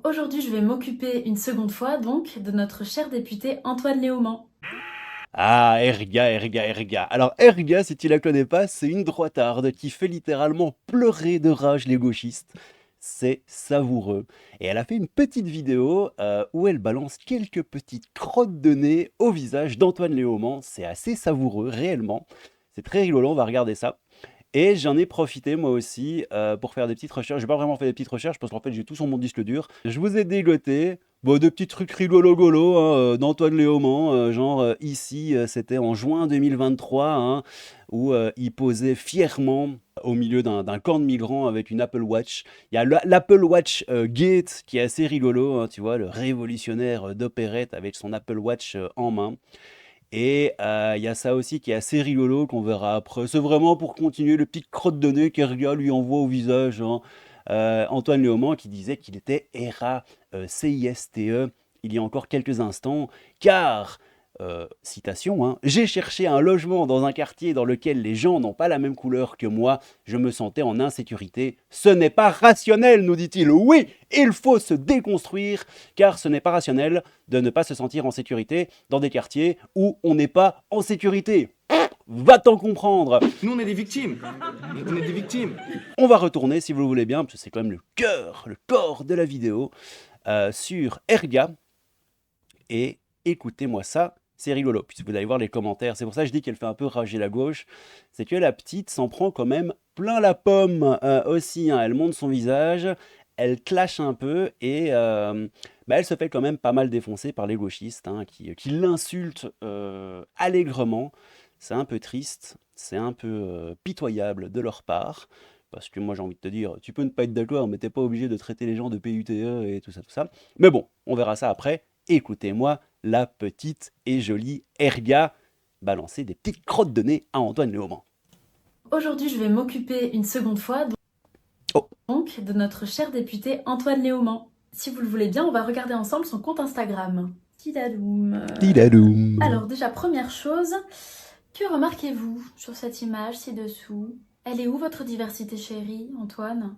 Aujourd'hui, je vais m'occuper une seconde fois, donc, de notre cher député Antoine Léaumont. Ah, Erga. Alors, Erga, si tu la connais pas, c'est une droitarde qui fait littéralement pleurer de rage les gauchistes. C'est savoureux. Et elle a fait une petite vidéo où elle balance quelques petites crottes de nez au visage d'Antoine Léaumont. C'est assez savoureux, réellement. C'est très rigolo, on va regarder ça. Et j'en ai profité moi aussi pour faire des petites recherches. J'ai pas vraiment fait des petites recherches parce qu'en fait j'ai tout sur mon disque dur. Je vous ai dégoté bon, de petits trucs rigolo hein, d'Antoine Léaumont. Ici c'était en juin 2023 hein, où il posait fièrement au milieu d'un camp de migrants avec une Apple Watch. Il y a l'Apple Watch Gate qui est assez rigolo, hein, tu vois, le révolutionnaire d'opérette avec son Apple Watch en main. Et il y a ça aussi qui est assez rigolo qu'on verra après. C'est vraiment pour continuer le petit crotte de nez qu'Erga lui envoie au visage, hein. Antoine Léaumont qui disait qu'il était RACISTE il y a encore quelques instants, car, citation, hein, j'ai cherché un logement dans un quartier dans lequel les gens n'ont pas la même couleur que moi, je me sentais en insécurité. Ce n'est pas rationnel, nous dit-il. Oui, il faut se déconstruire, car ce n'est pas rationnel de ne pas se sentir en sécurité dans des quartiers où on n'est pas en sécurité. Va-t'en comprendre. Nous, on est des victimes. On est des victimes. On va retourner, si vous le voulez bien, parce que c'est quand même le cœur, le corps de la vidéo, sur Erga. Et écoutez-moi ça, c'est rigolo. Puis vous allez voir les commentaires. C'est pour ça que je dis qu'elle fait un peu rager la gauche. C'est que la petite s'en prend quand même plein la pomme aussi, hein. Elle monte son visage, elle clash un peu et elle se fait quand même pas mal défoncer par les gauchistes hein, qui l'insultent allègrement. C'est un peu triste, c'est un peu pitoyable de leur part. Parce que moi j'ai envie de te dire, tu peux ne pas être d'accord, mais t'es pas obligé de traiter les gens de PUTE et tout ça, tout ça. Mais bon, on verra ça après. Écoutez-moi, la petite et jolie Erga balancer des petites crottes de nez à Antoine Léaumont. Aujourd'hui, je vais m'occuper une seconde fois, Oh, donc, de notre cher député Antoine Léaumont. Si vous le voulez bien, on va regarder ensemble son compte Instagram. Tidadoum. tidadoum. Alors, déjà, première chose, que remarquez-vous sur cette image ci-dessous? Elle est où votre diversité chérie, Antoine?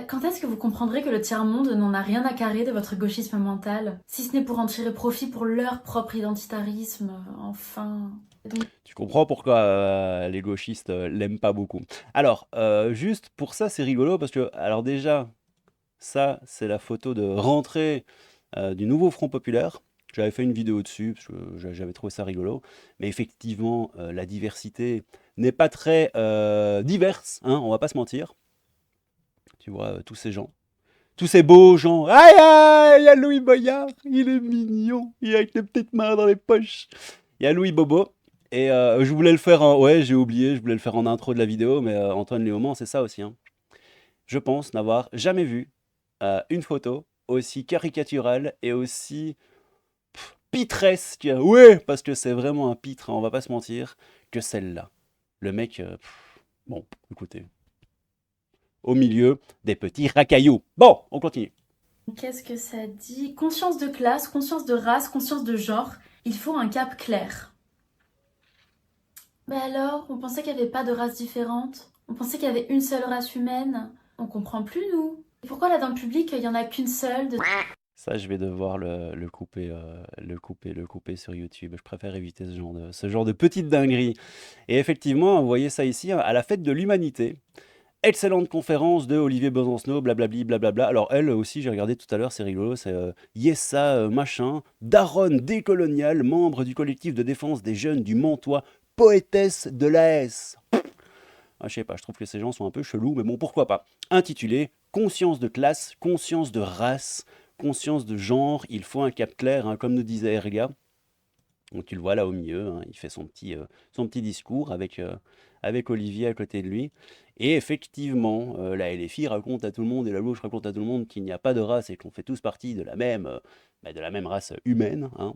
Quand est-ce que vous comprendrez que le tiers-monde n'en a rien à carrer de votre gauchisme mental, si ce n'est pour en tirer profit pour leur propre identitarisme, enfin... Donc, Tu comprends pourquoi les gauchistes l'aiment pas beaucoup. Alors, juste pour ça, c'est rigolo parce que, alors déjà, ça, c'est la photo de rentrée du nouveau Front Populaire. J'avais fait une vidéo dessus parce que j'avais trouvé ça rigolo. Mais effectivement, la diversité n'est pas très diverse, hein, on va pas se mentir. Tu vois, tous ces gens. Tous ces beaux gens. Aïe, aïe, il y a Louis Boyard, il est mignon, il a avec les petites mains dans les poches. Il y a Louis Bobo. Et je voulais le faire en... Ouais, j'ai oublié, je voulais le faire en intro de la vidéo, mais Antoine Léaumont, c'est ça aussi, hein. Je pense n'avoir jamais vu une photo aussi caricaturale et aussi pitresque. Ouais, parce que c'est vraiment un pitre, hein, on va pas se mentir, que celle-là. Le mec, bon, écoutez, au milieu des petits racailloux. Bon, on continue. qu'est-ce que ça dit? Conscience de classe, conscience de race, conscience de genre. Il faut un cap clair. Mais alors, on pensait qu'il n'y avait pas de races différentes. On pensait qu'il y avait une seule race humaine. On comprend plus, nous. Et pourquoi là, dans le public, il n'y en a qu'une seule de... Ça, je vais devoir le couper, le couper sur YouTube. Je préfère éviter ce genre de petite dinguerie. Et effectivement, vous voyez ça ici, hein, à la fête de l'humanité. Excellente conférence de Olivier Besancenot, blablabli, blablabla. Alors elle aussi, j'ai regardé tout à l'heure, c'est rigolo, c'est Yessa machin, daronne décoloniale, membre du collectif de défense des jeunes du Mantois, poétesse de l'AS. Ah, je sais pas, je trouve que ces gens sont un peu chelous, mais bon, pourquoi pas. Intitulé Conscience de classe, conscience de race, conscience de genre, il faut un cap clair, hein, comme nous disait Erga. Donc tu le vois là au milieu, hein, il fait son petit discours avec Olivier à côté de lui. Et effectivement, la LFI raconte à tout le monde et la gauche raconte à tout le monde qu'il n'y a pas de race et qu'on fait tous partie de la même race humaine, hein.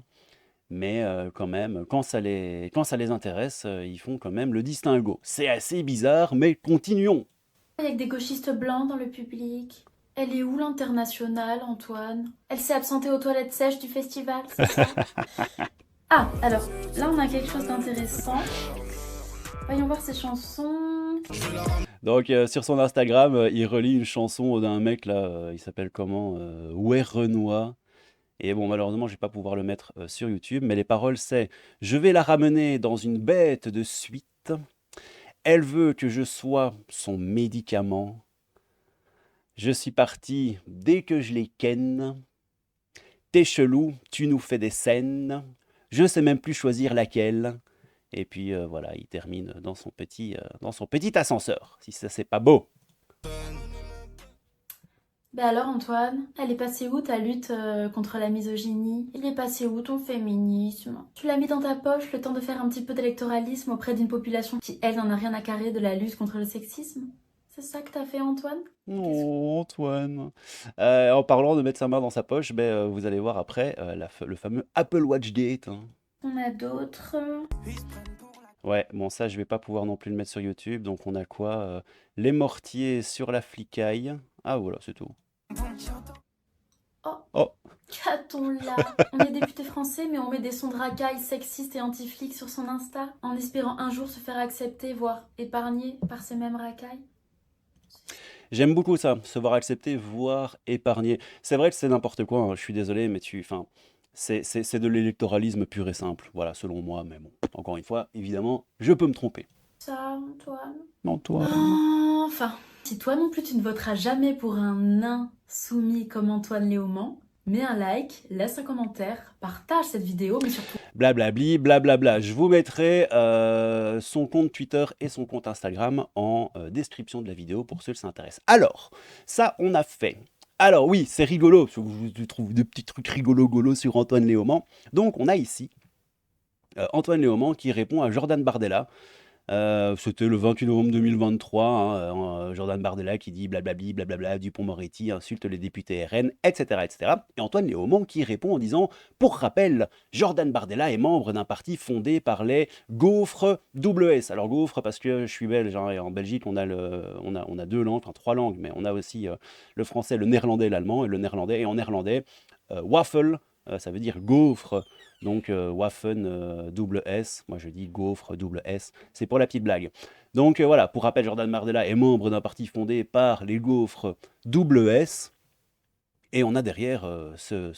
Mais quand même, quand ça les intéresse, ils font quand même le distinguo. C'est assez bizarre, mais continuons. Il y a que des gauchistes blancs dans le public. Elle est où l'internationale, Antoine? Elle s'est absentée aux toilettes sèches du festival, c'est ça? Ah, alors, là on a quelque chose d'intéressant. Voyons voir ces chansons. Donc sur son Instagram, il relie une chanson d'un mec là, il s'appelle comment? Ouais Renoir. Et bon, malheureusement, je vais pas pouvoir le mettre sur YouTube, mais les paroles c'est: «Je vais la ramener dans une bête de suite. Elle veut que je sois son médicament. Je suis parti dès que je les ken. T'es chelou, tu nous fais des scènes. Je sais même plus choisir laquelle.» Et puis voilà, il termine dans son petit ascenseur. Si ça, c'est pas beau. Ben alors Antoine, elle est passée où ta lutte contre la misogynie? Il est passé où ton féminisme? Tu l'as mis dans ta poche le temps de faire un petit peu d'électoralisme auprès d'une population qui, elle, n'en a rien à carrer de la lutte contre le sexisme? C'est ça que t'as fait Antoine? Qu'est-ce que... Oh, Antoine. En parlant de mettre sa main dans sa poche, ben, vous allez voir après le fameux Apple Watch Gate, hein. On a d'autres... Ouais, bon, ça, je vais pas pouvoir non plus le mettre sur YouTube. Donc, on a quoi? Les mortiers sur la flicaille. Ah, voilà, c'est tout. Oh, Oh, qu'a-t-on là? On est député français, mais on met des sons de racailles sexistes et anti-flics sur son Insta, en espérant un jour se faire accepter, voire épargner par ces mêmes racailles. j'aime beaucoup ça, se voir accepter, voire épargner. C'est vrai que c'est n'importe quoi, hein, je suis désolé, mais enfin, c'est de l'électoralisme pur et simple. Voilà, selon moi, mais bon, encore une fois, évidemment, je peux me tromper. Ça, Antoine? Antoine. Enfin, si toi non plus tu ne voteras jamais pour un nain soumis comme Antoine Léaumont, mets un like, laisse un commentaire, partage cette vidéo, mais surtout... Blablabli, blablabla. Je vous mettrai son compte Twitter et son compte Instagram en description de la vidéo pour ceux qui s'intéressent. Alors, ça, on a fait. Alors oui, c'est rigolo, parce que je trouve des petits trucs rigolos sur Antoine Léaumont. Donc, on a ici Antoine Léaumont qui répond à Jordan Bardella. C'était le 28 novembre 2023, hein, Jordan Bardella qui dit blablabli, blablabla, Dupond-Moretti insulte les députés RN, etc., etc. Et Antoine Léaumont qui répond en disant: pour rappel, Jordan Bardella est membre d'un parti fondé par les gaufres WS. Alors gaufres parce que je suis belge, hein, et en Belgique on a deux langues, enfin trois langues, mais on a aussi le français, le néerlandais et l'allemand, et le néerlandais, et en néerlandais, waffle, ça veut dire gaufre. Donc Waffen double S, moi je dis gaufre double S, c'est pour la petite blague. Donc voilà, pour rappel, Jordan Bardella est membre d'un parti fondé par les gaufres double S. Et on a derrière ce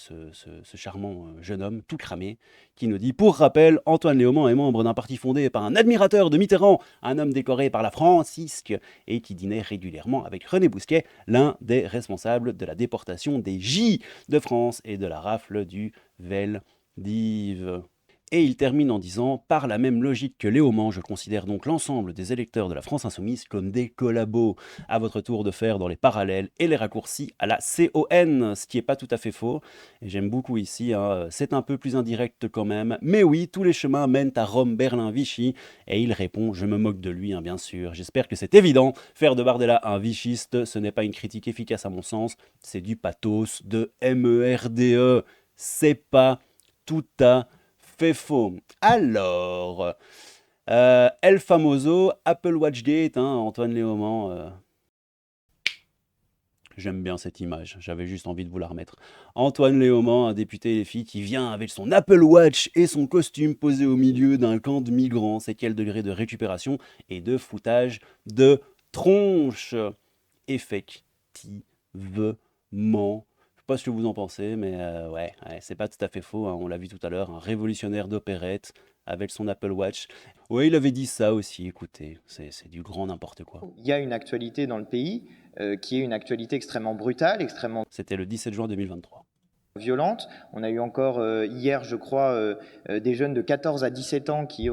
charmant jeune homme tout cramé qui nous dit: pour rappel, Antoine Léaumont est membre d'un parti fondé par un admirateur de Mitterrand, un homme décoré par la Francisque et qui dînait régulièrement avec René Bousquet, l'un des responsables de la déportation des J de France et de la rafle du Veldiv. Et il termine en disant: par la même logique que Léaumont, je considère donc l'ensemble des électeurs de la France Insoumise comme des collabos. À votre tour de faire dans les parallèles et les raccourcis à la CON, ce qui n'est pas tout à fait faux. Et j'aime beaucoup ici, hein, c'est un peu plus indirect quand même. Mais oui, tous les chemins mènent à Rome, Berlin, Vichy. Et il répond: je me moque de lui, hein, bien sûr. J'espère que c'est évident. Faire de Bardella un vichiste, ce n'est pas une critique efficace à mon sens. C'est du pathos de MERDE. C'est pas tout à fait faux. Alors, El Famoso, Apple Watchgate, hein, Antoine Léaumont. J'aime bien cette image, j'avais juste envie de vous la remettre. Antoine Léaumont, un député LFI qui vient avec son Apple Watch et son costume posé au milieu d'un camp de migrants. C'est quel degré de récupération et de foutage de tronche? Effectivement. Je sais pas ce que vous en pensez, mais ouais, c'est pas tout à fait faux, hein, on l'a vu tout à l'heure, un révolutionnaire d'opérette avec son Apple Watch. Oui, il avait dit ça aussi, écoutez, c'est du grand n'importe quoi. Il y a une actualité dans le pays qui est une actualité extrêmement brutale, extrêmement C'était le 17 juin 2023. violente. On a eu encore hier, je crois, des jeunes de 14 à 17 ans qui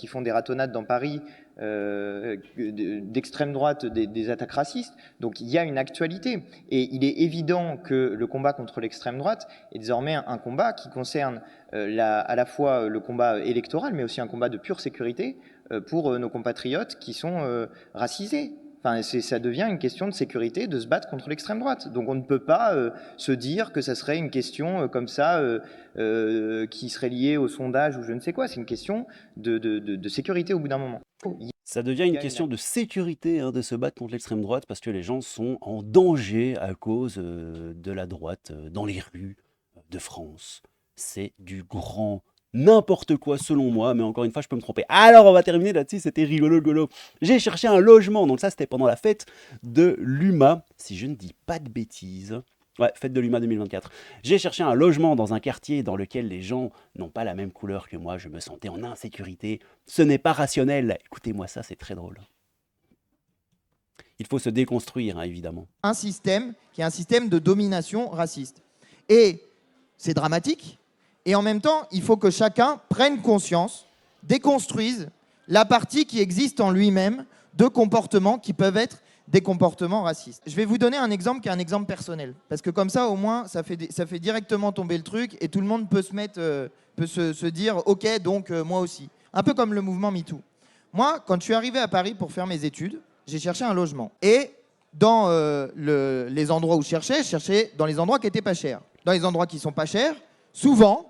font des ratonnades dans Paris, d'extrême droite, des attaques racistes. Donc il y a une actualité. Et il est évident que le combat contre l'extrême droite est désormais un combat qui concerne à la fois le combat électoral, mais aussi un combat de pure sécurité pour nos compatriotes qui sont racisés. Enfin, ça devient une question de sécurité de se battre contre l'extrême droite. Donc on ne peut pas se dire que ça serait une question comme ça qui serait liée au sondage ou je ne sais quoi. C'est une question de sécurité au bout d'un moment. Ça devient une question de sécurité, hein, de se battre contre l'extrême droite parce que les gens sont en danger à cause de la droite dans les rues de France. C'est du grand n'importe quoi selon moi, mais encore une fois, je peux me tromper. Alors, on va terminer là-dessus, c'était rigolo. J'ai cherché un logement, donc ça, c'était pendant la fête de l'UMA, si je ne dis pas de bêtises. Ouais, fête de l'UMA 2024. J'ai cherché un logement dans un quartier dans lequel les gens n'ont pas la même couleur que moi, je me sentais en insécurité. Ce n'est pas rationnel. Écoutez-moi ça, c'est très drôle. Il faut se déconstruire, hein, évidemment. Un système qui est un système de domination raciste. Et c'est dramatique. Et en même temps, il faut que chacun prenne conscience, déconstruise la partie qui existe en lui-même de comportements qui peuvent être des comportements racistes. Je vais vous donner un exemple qui est un exemple personnel. Parce que comme ça, au moins, ça fait directement tomber le truc et tout le monde peut se dire « Ok, donc moi aussi ». Un peu comme le mouvement MeToo. Moi, quand je suis arrivé à Paris pour faire mes études, j'ai cherché un logement. Et dans les endroits où je cherchais dans les endroits qui n'étaient pas chers. Dans les endroits qui ne sont pas chers, souvent,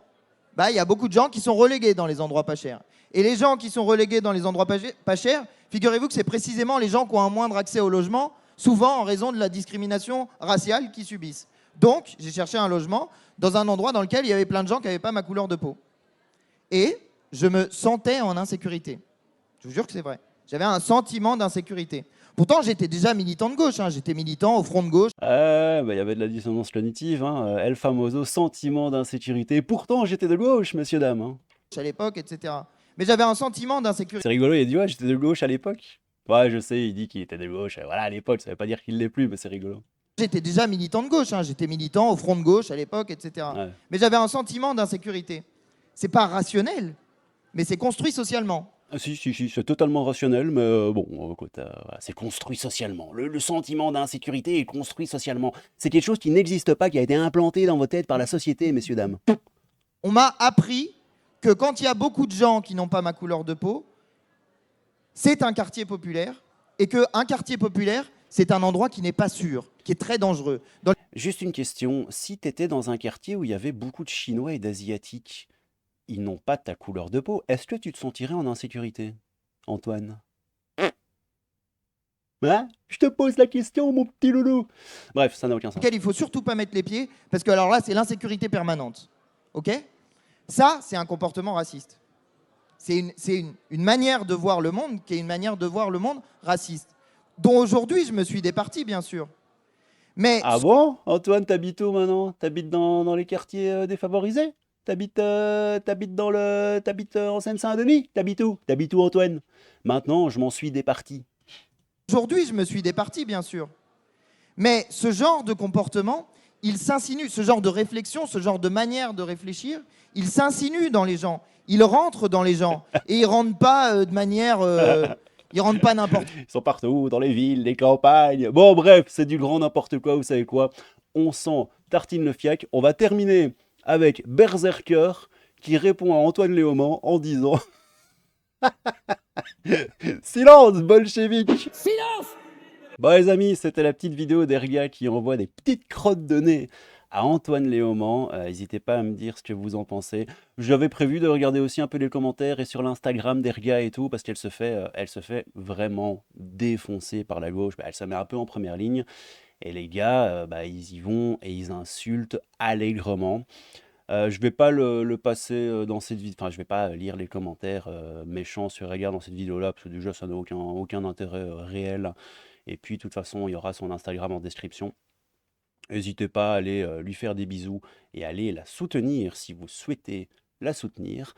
il y a beaucoup de gens qui sont relégués dans les endroits pas chers. Et les gens qui sont relégués dans les endroits pas chers, figurez-vous que c'est précisément les gens qui ont un moindre accès au logement, souvent en raison de la discrimination raciale qu'ils subissent. Donc, j'ai cherché un logement dans un endroit dans lequel il y avait plein de gens qui n'avaient pas ma couleur de peau. Et je me sentais en insécurité. Je vous jure que c'est vrai. J'avais un sentiment d'insécurité. Pourtant, j'étais déjà militant de gauche. J'étais militant au front de gauche. Il y avait de la dissonance cognitive, hein. El famoso sentiment d'insécurité. Pourtant, j'étais de gauche, messieurs, dames. Hein. À l'époque, etc. Mais j'avais un sentiment d'insécurité. C'est rigolo, il a dit « Ouais, j'étais de gauche à l'époque ». Ouais, je sais, il dit qu'il était de gauche. Voilà, à l'époque, ça ne veut pas dire qu'il ne l'est plus, mais c'est rigolo. J'étais déjà militant de gauche. J'étais militant au front de gauche à l'époque, etc. Ouais. Mais j'avais un sentiment d'insécurité. C'est pas rationnel, mais c'est construit socialement. Ah, si, c'est totalement rationnel, mais bon, écoute, c'est construit socialement. Le sentiment d'insécurité est construit socialement. C'est quelque chose qui n'existe pas, qui a été implanté dans vos têtes par la société, messieurs, dames. On m'a appris que quand il y a beaucoup de gens qui n'ont pas ma couleur de peau, c'est un quartier populaire, et qu'un quartier populaire, c'est un endroit qui n'est pas sûr, qui est très dangereux. Juste une question, si tu étais dans un quartier où il y avait beaucoup de Chinois et d'Asiatiques, ils n'ont pas ta couleur de peau, est-ce que tu te sentirais en insécurité, Antoine? Hein? Je te pose la question, mon petit loulou. Bref, ça n'a aucun sens. Il ne faut surtout pas mettre les pieds, parce que alors là, c'est l'insécurité permanente. Ok? Ça, c'est un comportement raciste. C'est une manière de voir le monde qui est une manière de voir le monde raciste, dont aujourd'hui, je me suis départi, bien sûr. Mais... Ah bon? Antoine, t'habites où maintenant? T'habites dans les quartiers défavorisés? T'habites en Seine-Saint-Denis? T'habites où, Antoine? Maintenant, je m'en suis départi. Aujourd'hui, je me suis départi, bien sûr. Mais ce genre de comportement, il s'insinue, ce genre de réflexion, ce genre de manière de réfléchir, il s'insinue dans les gens. Il rentre dans les gens. Et il ne rentre pas de manière... il rentre pas n'importe où. Ils sont partout, dans les villes, les campagnes. Bon, bref, c'est du grand n'importe quoi, vous savez quoi? On sent tartine le fiac. On va terminer avec Berserker qui répond à Antoine Léaumont en disant silence, bolchevique. Silence. Bon les amis, c'était la petite vidéo d'Erga qui envoie des petites crottes de nez à Antoine Léaumont. N'hésitez pas à me dire ce que vous en pensez. J'avais prévu de regarder aussi un peu les commentaires et sur l'Instagram d'Erga et tout, parce qu'elle se fait vraiment défoncer par la gauche. Elle se met un peu en première ligne. Et les gars, ils y vont et ils insultent allègrement. Je vais pas le passer dans cette vidéo, enfin je vais pas lire les commentaires méchants sur Erga dans cette vidéo-là, parce que déjà ça n'a aucun intérêt réel. Et puis de toute façon, il y aura son Instagram en description. N'hésitez pas à aller lui faire des bisous et aller la soutenir si vous souhaitez la soutenir.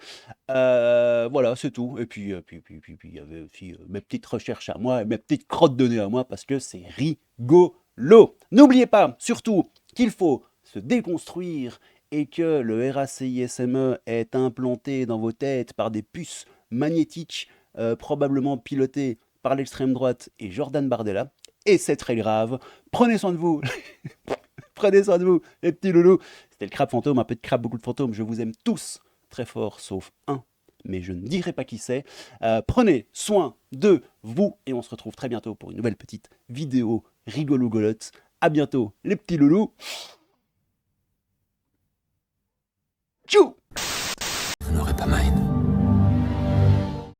Voilà, c'est tout. Et puis il y avait aussi mes petites recherches à moi, mes petites crottes de nez à moi, parce que c'est rigolo. N'oubliez pas, surtout, qu'il faut se déconstruire et que le RACISME est implanté dans vos têtes par des puces magnétiques, probablement pilotées par l'extrême droite et Jordan Bardella. Et c'est très grave. Prenez soin de vous. Prenez soin de vous, les petits loulous. C'était le crabe fantôme, un peu de crabe, beaucoup de fantômes. Je vous aime tous très fort, sauf un. Mais je ne dirai pas qui c'est. Prenez soin de vous et on se retrouve très bientôt pour une nouvelle petite vidéo rigolo-golotte. À bientôt, les petits loulous. Tchou! Vous n'aurez pas ma haine.